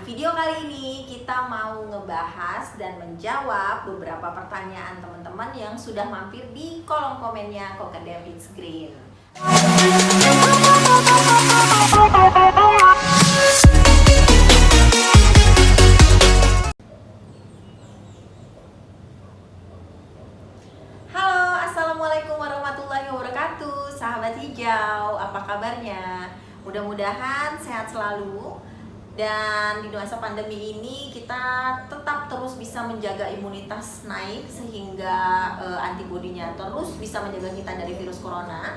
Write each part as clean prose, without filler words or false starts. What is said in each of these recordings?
video kali ini kita mau ngebahas dan menjawab beberapa pertanyaan teman-teman yang sudah mampir di kolom komennya Kokadam It's Green. Halo, assalamualaikum warahmatullahi wabarakatuh, sahabat hijau, apa kabarnya? Mudah-mudahan sehat selalu. Dan di masa pandemi ini kita tetap terus bisa menjaga imunitas naik sehingga antibodinya terus bisa menjaga kita dari virus corona.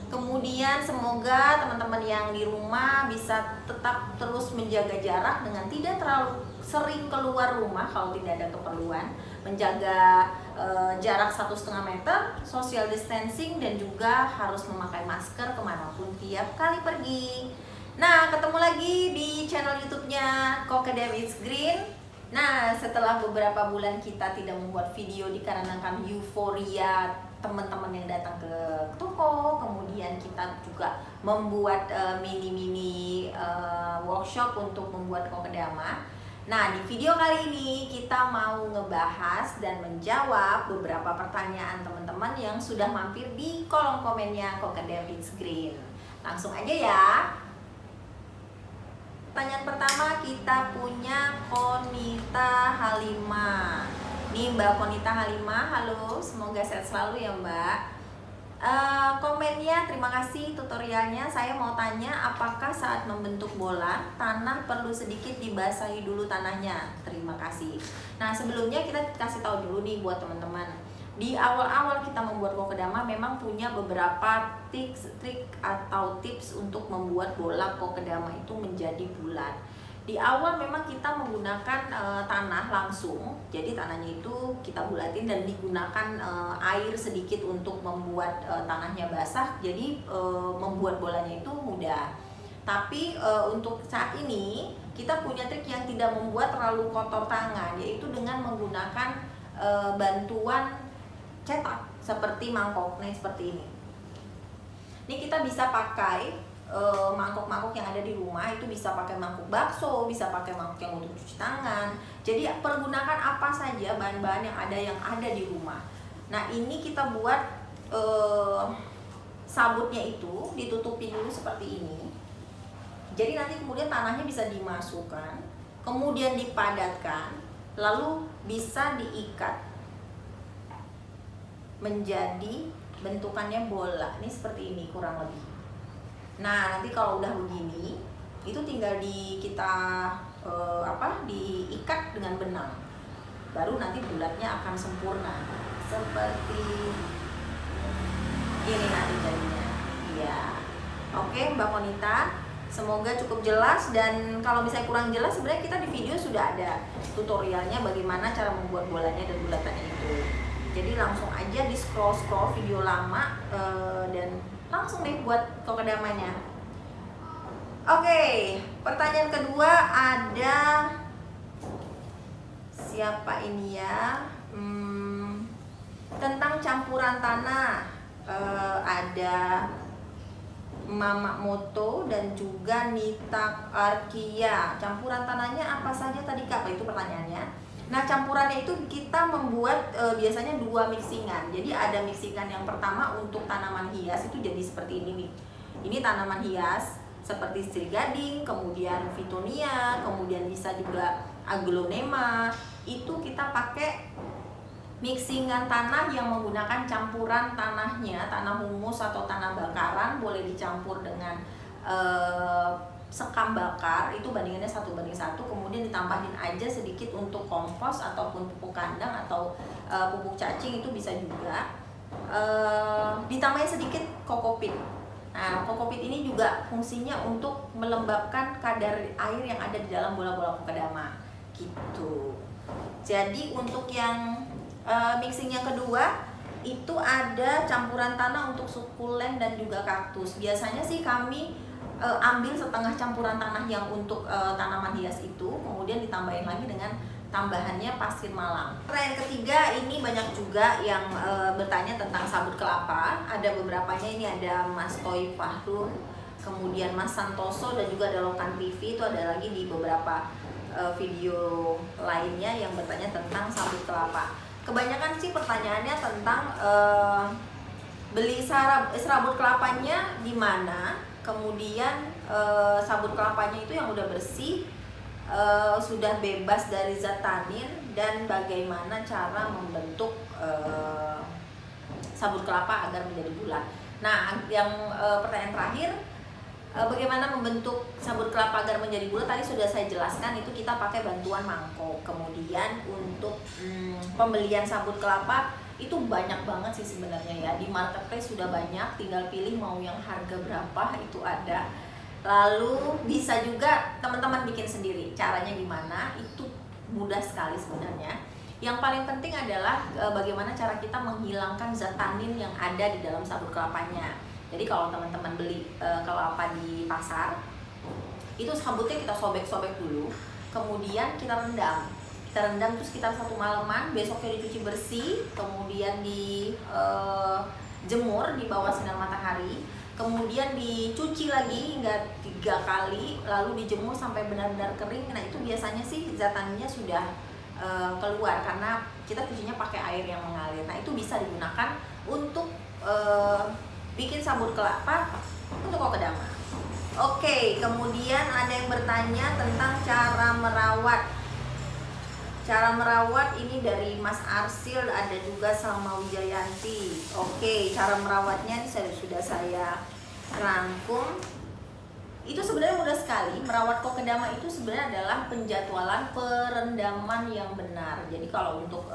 Kemudian semoga teman-teman yang di rumah bisa tetap terus menjaga jarak dengan tidak terlalu sering keluar rumah kalau tidak ada keperluan, menjaga jarak 1,5 meter, social distancing, dan juga harus memakai masker kemanapun tiap kali pergi. Nah, ketemu lagi di channel YouTube-nya Kokadam It's Green. Nah, setelah beberapa bulan kita tidak membuat video dikarenakan euforia teman-teman yang datang ke toko, kemudian kita juga membuat mini-mini workshop untuk membuat kokedama. Nah, di video kali ini kita mau ngebahas dan menjawab beberapa pertanyaan teman-teman yang sudah mampir di kolom komennya Kokadam It's Green. Langsung aja ya. Pertanyaan pertama kita punya Konita Halimah. Nih Mbak Konita Halimah, halo, semoga sehat selalu ya Mbak. Komennya, terima kasih tutorialnya. Saya mau tanya, apakah saat membentuk bola tanah perlu sedikit dibasahi dulu tanahnya? Terima kasih. Nah, sebelumnya kita kasih tahu dulu nih buat teman-teman. Di awal-awal kita membuat kokedama memang punya beberapa trik atau tips untuk membuat bola kokedama itu menjadi bulat. Di awal memang kita menggunakan tanah langsung, jadi tanahnya itu kita bulatin dan digunakan air sedikit untuk membuat tanahnya basah, jadi membuat bolanya itu mudah. Tapi untuk saat ini kita punya trik yang tidak membuat terlalu kotor tangan, yaitu dengan menggunakan bantuan cetak seperti mangkok, nih seperti ini. Ini kita bisa pakai mangkok-mangkok yang ada di rumah, itu bisa pakai mangkok bakso, bisa pakai mangkok yang untuk cuci tangan. Jadi pergunakan apa saja bahan-bahan yang ada di rumah. Nah, ini kita buat sabutnya itu ditutupi dulu seperti ini. Jadi nanti kemudian tanahnya bisa dimasukkan, kemudian dipadatkan, lalu bisa diikat menjadi bentukannya bola. Ini seperti ini kurang lebih. Nah, nanti kalau udah begini, itu tinggal diikat dengan benang. Baru nanti bulatnya akan sempurna. Seperti ini nanti jadinya. Iya. Oke, Mbak Konita, semoga cukup jelas, dan kalau misalnya kurang jelas sebenarnya kita di video sudah ada tutorialnya bagaimana cara membuat bolanya dan bulatannya itu. Jadi langsung aja di scroll video lama dan langsung deh buat kokedamanya. Oke, pertanyaan kedua ada siapa ini ya? Tentang campuran tanah. Ada Mama Moto dan juga Nita Arkia. Campuran tanahnya apa saja tadi Kak? Itu pertanyaannya. Nah, campurannya itu kita membuat biasanya 2 mixingan. Jadi ada mixingan yang pertama untuk tanaman hias, itu jadi seperti ini nih. Ini tanaman hias seperti sri gading, kemudian Fitonia, kemudian bisa juga aglonema. Itu kita pakai mixingan tanah yang menggunakan campuran tanahnya, tanah humus atau tanah bakaran, boleh dicampur dengan sekam bakar, itu bandingannya 1:1, kemudian ditambahin aja sedikit untuk kompos ataupun pupuk kandang atau pupuk cacing, itu bisa juga. Ditambahin sedikit kokopit. Nah, kokopit ini juga fungsinya untuk melembabkan kadar air yang ada di dalam bola-bola kokedama gitu. Jadi untuk yang mixing yang kedua itu ada campuran tanah untuk sukulen dan juga kaktus. Biasanya sih kami ambil setengah campuran tanah yang untuk tanaman hias itu, kemudian ditambahin lagi dengan tambahannya pasir malam. Pertanyaan ketiga ini banyak juga yang bertanya tentang sabut kelapa. Ada beberapanya, ini ada Mas Toy Fahrul, kemudian Mas Santoso, dan juga ada Lokan TV. Itu ada lagi di beberapa video lainnya yang bertanya tentang sabut kelapa. Kebanyakan sih pertanyaannya tentang beli serabut kelapanya di mana, kemudian sabut kelapanya itu yang udah bersih, sudah bebas dari zat tanin, dan bagaimana cara membentuk sabut kelapa agar menjadi bulat. Nah, yang pertanyaan terakhir, bagaimana membentuk sabut kelapa agar menjadi bulat, tadi sudah saya jelaskan, itu kita pakai bantuan mangkok. Kemudian untuk pembelian sabut kelapa itu banyak banget sih sebenarnya ya, di marketplace sudah banyak, tinggal pilih mau yang harga berapa itu ada. Lalu bisa juga teman-teman bikin sendiri, caranya gimana itu mudah sekali sebenarnya. Yang paling penting adalah bagaimana cara kita menghilangkan zat tanin yang ada di dalam sabut kelapanya. Jadi kalau teman-teman beli kelapa di pasar, itu sabutnya kita sobek-sobek dulu, kemudian kita rendam terus sekitar 1 malaman, besoknya dicuci bersih, kemudian dijemur di bawah sinar matahari, kemudian dicuci lagi hingga 3 kali, lalu dijemur sampai benar-benar kering. Nah itu biasanya sih zat taninnya sudah keluar karena kita cucinya pakai air yang mengalir. Nah itu bisa digunakan untuk bikin sabut kelapa untuk kokedama. Oke, kemudian ada yang bertanya tentang cara merawat. Cara merawat ini dari Mas Arsil, ada juga sama Wijayanti. Oke, cara merawatnya ini sudah saya rangkum. Itu sebenarnya mudah sekali. Merawat kokedama itu sebenarnya adalah penjadwalan perendaman yang benar. Jadi kalau untuk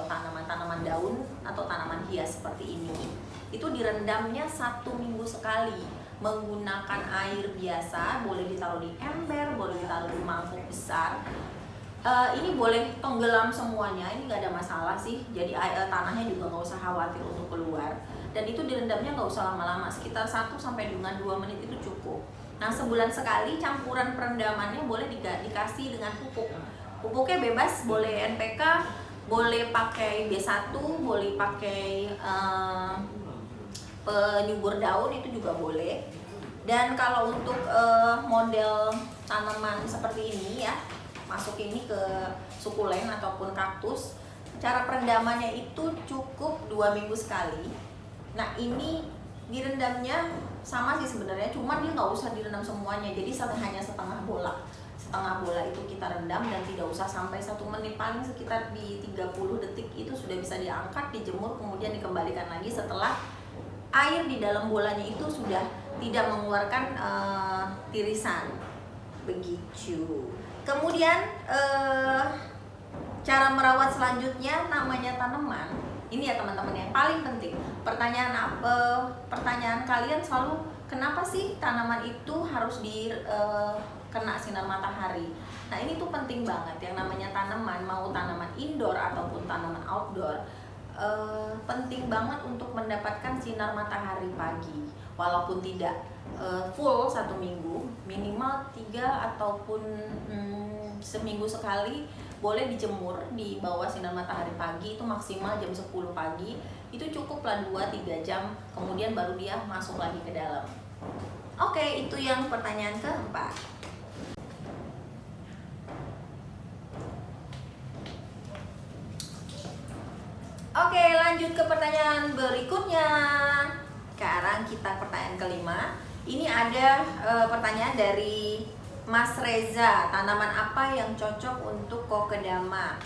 tanaman-tanaman daun atau tanaman hias seperti ini, itu direndamnya 1 minggu sekali menggunakan air biasa. Boleh ditaruh di ember, boleh ditaruh di mangkuk besar. Ini boleh tenggelam semuanya, ini nggak ada masalah sih. Jadi tanahnya juga nggak usah khawatir untuk keluar. Dan itu direndamnya nggak usah lama-lama, sekitar 1 sampai dengan 2 menit itu cukup. Nah sebulan sekali campuran perendamannya boleh dikasih dengan pupuk. Pupuknya bebas, boleh NPK, boleh pakai B1, boleh pakai penyubur daun, itu juga boleh. Dan kalau untuk model tanaman seperti ini ya, masuk ini ke sukulen ataupun kaktus, cara perendamannya itu cukup 2 minggu sekali. Nah ini direndamnya sama sih sebenarnya, cuma dia nggak usah direndam semuanya, jadi hanya setengah bola itu kita rendam, dan tidak usah sampai 1 menit, paling sekitar di 30 detik itu sudah bisa diangkat, dijemur, kemudian dikembalikan lagi setelah air di dalam bolanya itu sudah tidak mengeluarkan tirisan begitu. Kemudian cara merawat selanjutnya, namanya tanaman ini ya teman-teman yang paling penting. Pertanyaan kalian selalu, kenapa sih tanaman itu harus kena sinar matahari? Nah ini tuh penting banget. Yang namanya tanaman, mau tanaman indoor ataupun tanaman outdoor, penting banget untuk mendapatkan sinar matahari pagi. Walaupun tidak full 1 minggu, minimal 3 ataupun seminggu sekali boleh dijemur di bawah sinar matahari pagi, itu maksimal jam 10 pagi. Itu cukuplah 2-3 jam, kemudian baru dia masuk lagi ke dalam. Oke, itu yang pertanyaan keempat. Oke, lanjut ke pertanyaan berikutnya. Sekarang kita pertanyaan kelima. Ini ada pertanyaan dari Mas Reza, tanaman apa yang cocok untuk kokedama?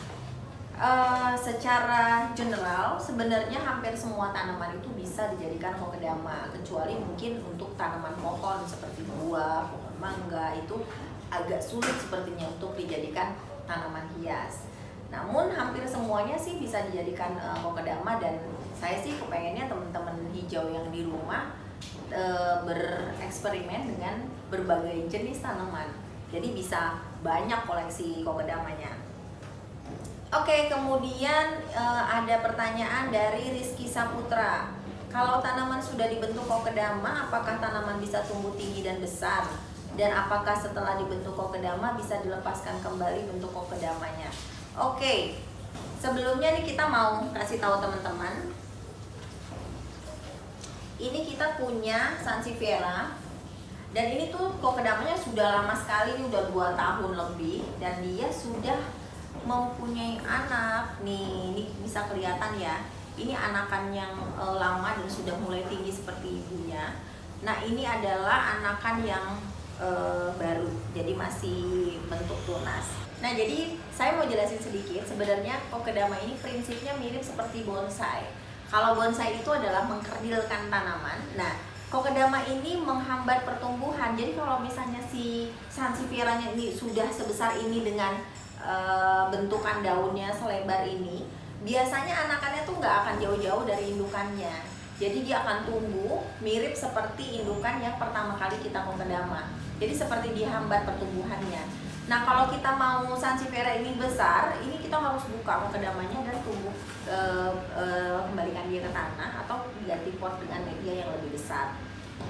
Secara general sebenarnya hampir semua tanaman itu bisa dijadikan kokedama, kecuali mungkin untuk tanaman pohon seperti buah, pohon mangga, itu agak sulit sepertinya untuk dijadikan tanaman hias. Namun hampir semuanya sih bisa dijadikan kokedama, dan saya sih kepengennya teman-teman hijau yang di rumah bereksperimen dengan berbagai jenis tanaman, jadi bisa banyak koleksi kokedamanya. Oke, kemudian ada pertanyaan dari Rizky Saputra. Kalau tanaman sudah dibentuk kokedama, apakah tanaman bisa tumbuh tinggi dan besar? Dan apakah setelah dibentuk kokedama bisa dilepaskan kembali bentuk kokedamanya? Oke, sebelumnya nih kita mau kasih tahu teman-teman, ini kita punya Sansevieria Dan ini tuh kokedamanya sudah lama sekali, ini udah 2 tahun lebih, dan dia sudah mempunyai anak nih. Ini bisa kelihatan ya, ini anakan yang lama dan sudah mulai tinggi seperti ibunya. Nah, ini adalah anakan yang baru, jadi masih bentuk tunas. Nah, jadi saya mau jelasin sedikit. Sebenarnya kokedama ini prinsipnya mirip seperti bonsai. Kalau bonsai itu adalah mengkerdilkan tanaman. Nah, kokedama ini menghambat pertumbuhan. Jadi kalau misalnya si sansevieranya ini sudah sebesar ini dengan bentukan daunnya selebar ini, biasanya anakannya tuh nggak akan jauh-jauh dari indukannya. Jadi dia akan tumbuh mirip seperti indukan yang pertama kali kita kokedama. Jadi seperti dihambat pertumbuhannya. Nah, kalau kita mau sansevieria ini besar, ini kita harus buka kokedamanya dan tumbuh kembalikan dia ke tanah atau ganti pot dengan media yang lebih besar.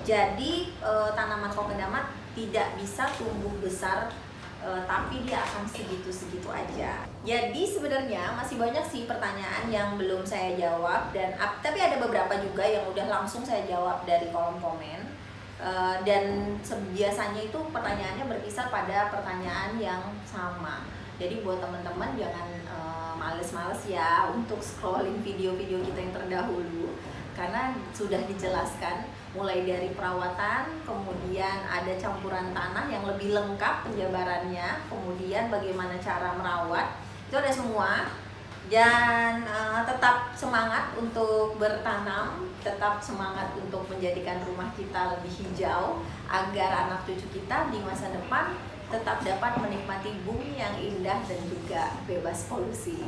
Jadi tanaman kokedama tidak bisa tumbuh besar, tapi dia akan segitu-segitu aja. Jadi sebenarnya masih banyak sih pertanyaan yang belum saya jawab, dan tapi ada beberapa juga yang udah langsung saya jawab dari kolom komen. Dan biasanya itu pertanyaannya berkisar pada pertanyaan yang sama. Jadi buat teman-teman jangan males-males ya untuk scrolling video-video kita yang terdahulu, karena sudah dijelaskan mulai dari perawatan, kemudian ada campuran tanah yang lebih lengkap penjabarannya, kemudian bagaimana cara merawat, itu ada semua. Dan tetap semangat untuk bertanam, tetap semangat untuk menjadikan rumah kita lebih hijau, agar anak cucu kita di masa depan tetap dapat menikmati bumi yang indah dan juga bebas polusi.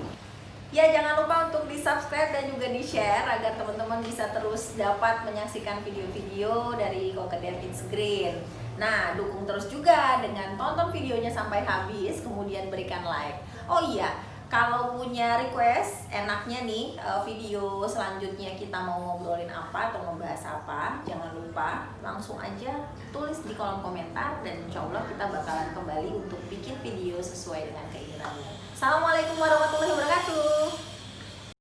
Ya, jangan lupa untuk di-subscribe dan juga di-share agar teman-teman bisa terus dapat menyaksikan video-video dari Kokedama It's Green. Nah, dukung terus juga dengan tonton videonya sampai habis, kemudian berikan like. Oh iya, kalau punya request enaknya nih video selanjutnya kita mau ngobrolin apa atau membahas apa, jangan lupa langsung aja tulis di kolom komentar, dan insya Allah kita bakalan kembali untuk bikin video sesuai dengan keinginanmu. Assalamualaikum warahmatullahi wabarakatuh.